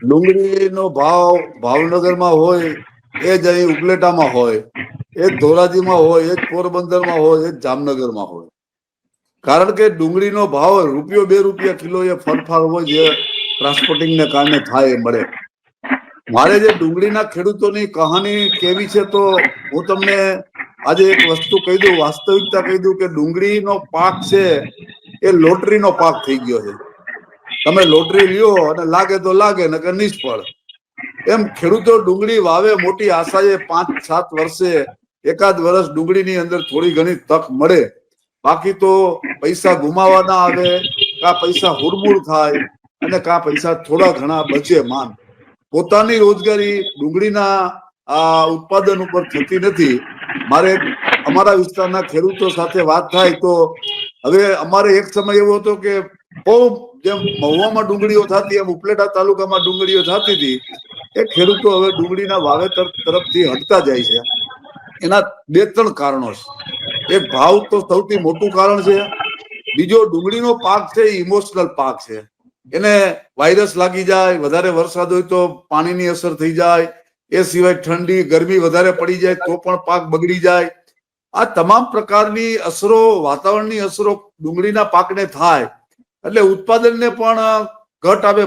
ડુંગળીનો ભાવ ભાવનગરમાં હોય એ જ અહીં ઉપલેટામાં હોય, એ જ ધોરાજીમાં હોય, એ જ પોરબંદરમાં હોય, એ જ જામનગરમાં હોય. કારણ કે ડુંગળીનો ભાવ ₹2 કિલો એ ફરફાર હોય જે ટ્રાન્સપોર્ટિંગને કારણે થાય મળે. મારે જે ડુંગળીના ખેડૂતોની કહાની કેવી છે તો હું તમને આજે એક વસ્તુ કહી દઉં, વાસ્તવિકતા કહી દઉં કે ડુંગળીનો પાક છે એ લોટરીનો પાક થઈ ગયો છે. તમે લોટરી લ્યો અને લાગે તો લાગે ને કે નિષ્ફળ. એમ ખેડૂતો ડુંગળી વાવે મોટી આશાએ 5-7 વર્ષે એકાદ વર્ષ ડુંગળીની અંદર થોડી ઘણી તક મળે, બાકી તો પૈસા ગુમાવાના આવે, કા પૈસા હુડમુડ થાય અને કા પૈસા થોડા ઘણા બચે માન. પોતાની રોજગારી ડુંગળીના આ ઉત્પાદન ઉપર થતી નથી. મારે અમારા વિસ્તારના ખેડૂતો સાથે વાત થાય તો હવે અમારે એક સમય એવો હતો કે બહુ જેમ મહુવામાં ડુંગળીઓ થતી એમ ઉપલેટા તાલુકામાં ડુંગળીઓ થતી હતી. એ ખેડૂતો હવે ડુંગળીના વાવેતર તરફથી હટતા જાય છે. એના 2-3 કારણો છે. એક ભાવ તો સૌથી મોટું કારણ છે. બીજો, ડુંગળીનો પાક છે એ ઇમોશનલ પાક છે. એને વાયરસ લાગી જાય, વધારે વરસાદ હોય તો પાણીની અસર થઈ જાય, એ સિવાય ઠંડી ગરમી વધારે પડી જાય તો પણ પાક બગડી જાય. આ તમામ પ્રકારની અસરો, વાતાવરણની અસરો ડુંગળીના પાકને થાય એટલે ઉત્પાદનને પણ ઘટ આવે.